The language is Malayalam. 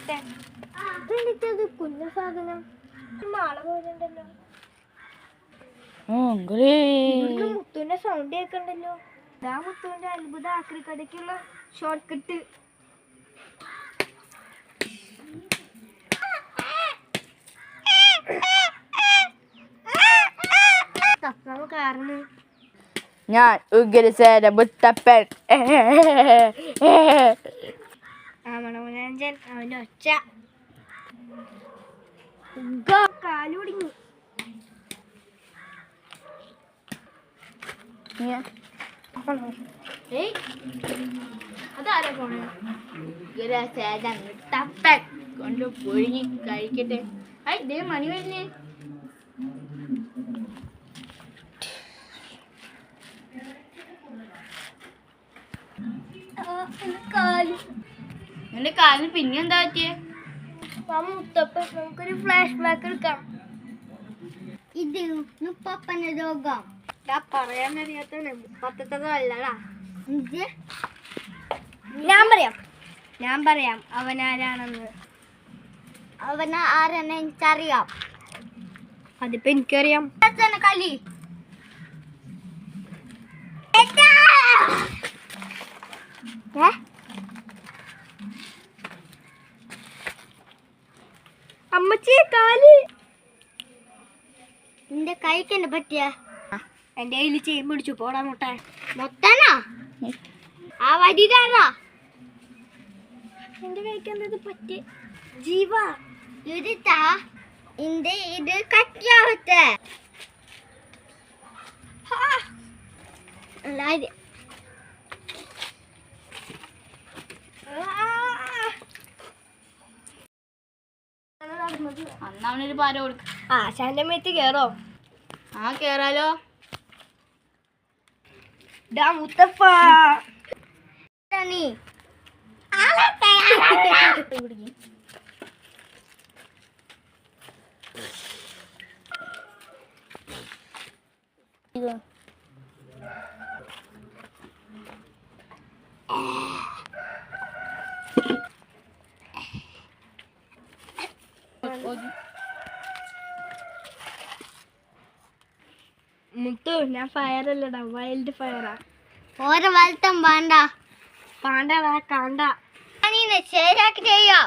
നോക്കട്ടെ. ഇതെനിക്കത് കുഞ്ഞ സാധനം മാള പോലെ ഉണ്ടല്ലോ. മുത്തുവിന്റെ സൗണ്ട് കേൾക്കണ്ടല്ലോ. ഇതാ മുത്തുവിന്റെ അത്ഭുത ആക്രിക്കടയ്ക്കുള്ള ഷോർട്ട് കട്ട്. കാരണം ഞാൻ ഉഗ്രസേന മുത്തപ്പൻ. മണമനഞ്ചൻ അവന്റെ ഒച്ച കാലുടിങ്ങി. അതാരാ പോണേ? ഉഗ്രസേന മുത്തപ്പൻ കൊണ്ട് പൊഴിഞ്ഞ് കഴിക്കട്ടെ. ഇതേ മണി വരുന്നേ. എന്റെ കാലിന് പിന്നെ എന്താ പറ്റിയേ? മുത്തപ്പൻ നമുക്കൊരു ഫ്ലാഷ് ബാക്ക് എടുക്കാം. ഇത് മുപ്പപ്പന്റെ രോഗം പറയാൻ അറിയാത്ത മുപ്പത്തത് അല്ലടാ. ഞാൻ പറയാം അവനാരാണെന്ന്. ആരെന്നെ എനിക്കറിയാം. അതിപ്പോ എനിക്കറിയാം. കളി അമ്മച്ചിയെ കാല് നിന്റെ കൈക്ക് എന്നെ പറ്റിയ എന്റെ കയ്യിൽ ചെയിൻ പിടിച്ചു. പോടാ മുട്ട മൊത്തനാ ആ വരിതാറാ എന്റെ കൈക്ക് എന്തത് പറ്റി? ജീവ ഇരുത്താ ഇന്റെ ഇത് കട്ടിയാവട്ടെ. അന്നവനൊരു പാര കൊടുക്ക. ആശാന്റെ മേത്ത് കേറോ? കേറാലോ. ഡാ മുത്തപ്പ നീ മുത്തു ഞാൻ ഫയർ അല്ലടാ, വൈൽഡ് ഫയറാ. ഓരോ വലത്തം വേണ്ട പാണ്ടാ കാണ്ട ശരിയാക്കി ചെയ്യാം.